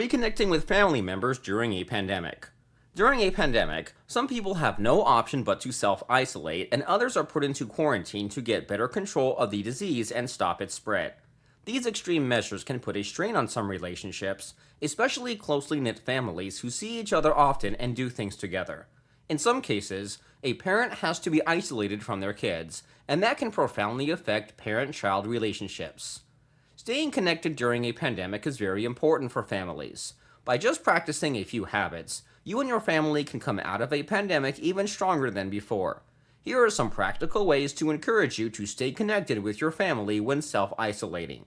Reconnecting with family members during a pandemic. During a pandemic, some people have no option but to self-isolate, and others are put into quarantine to get better control of the disease and stop its spread. These extreme measures can put a strain on some relationships, especially closely knit families who see each other often and do things together. In some cases, a parent has to be isolated from their kids, and that can profoundly affect parent-child relationships. Staying connected during a pandemic is very important for families. By just practicing a few habits, you and your family can come out of a pandemic even stronger than before. Here are some practical ways to encourage you to stay connected with your family when self-isolating.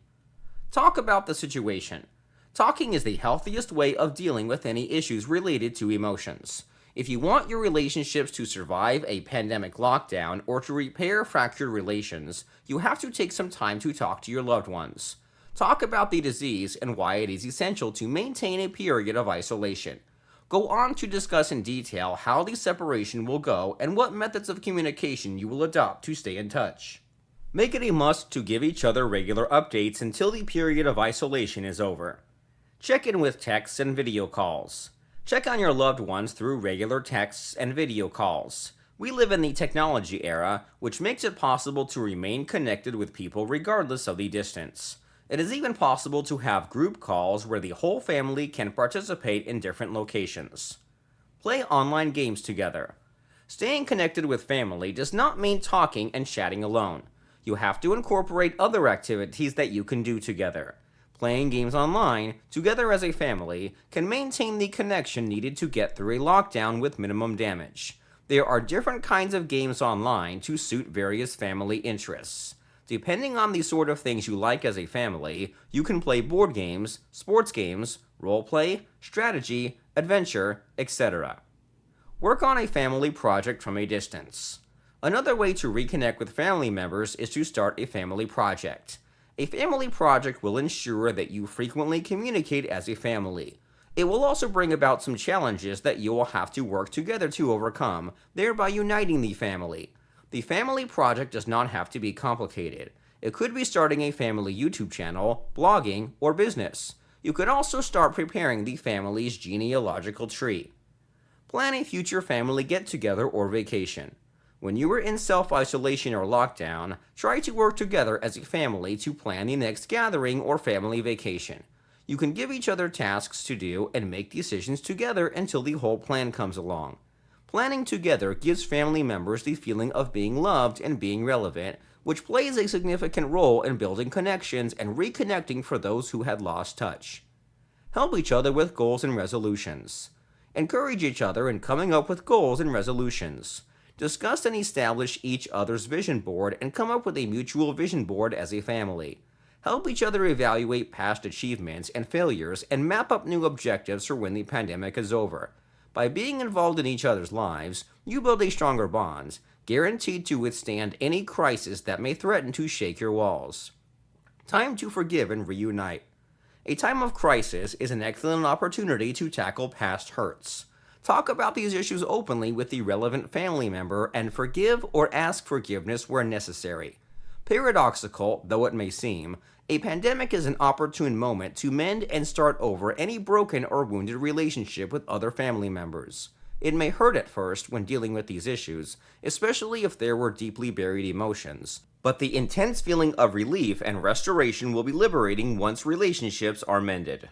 Talk about the situation. Talking is the healthiest way of dealing with any issues related to emotions. If you want your relationships to survive a pandemic lockdown or to repair fractured relations, you have to take some time to talk to your loved ones. Talk about the disease and why it is essential to maintain a period of isolation. Go on to discuss in detail how the separation will go and what methods of communication you will adopt to stay in touch. Make it a must to give each other regular updates until the period of isolation is over. Check in with texts and video calls. Check on your loved ones through regular texts and video calls. We live in the technology era, which makes it possible to remain connected with people regardless of the distance. It is even possible to have group calls where the whole family can participate in different locations. Play online games together. Staying connected with family does not mean talking and chatting alone. You have to incorporate other activities that you can do together. Playing games online, together as a family, can maintain the connection needed to get through a lockdown with minimum damage. There are different kinds of games online to suit various family interests. Depending on the sort of things you like as a family, you can play board games, sports games, roleplay, strategy, adventure, etc. Work on a family project from a distance. Another way to reconnect with family members is to start a family project. A family project will ensure that you frequently communicate as a family. It will also bring about some challenges that you will have to work together to overcome, thereby uniting the family. The family project does not have to be complicated. It could be starting a family YouTube channel, blogging, or business. You could also start preparing the family's genealogical tree. Plan a future family get-together or vacation. When you are in self-isolation or lockdown, try to work together as a family to plan the next gathering or family vacation. You can give each other tasks to do and make decisions together until the whole plan comes along. Planning together gives family members the feeling of being loved and being relevant, which plays a significant role in building connections and reconnecting for those who had lost touch. Help each other with goals and resolutions. Encourage each other in coming up with goals and resolutions. Discuss and establish each other's vision board and come up with a mutual vision board as a family. Help each other evaluate past achievements and failures and map up new objectives for when the pandemic is over. By being involved in each other's lives, you build a stronger bond, guaranteed to withstand any crisis that may threaten to shake your walls. Time to forgive and reunite. A time of crisis is an excellent opportunity to tackle past hurts. Talk about these issues openly with the relevant family member and forgive or ask forgiveness where necessary. Paradoxical though it may seem, a pandemic is an opportune moment to mend and start over any broken or wounded relationship with other family members. It may hurt at first when dealing with these issues, especially if there were deeply buried emotions, but the intense feeling of relief and restoration will be liberating once relationships are mended.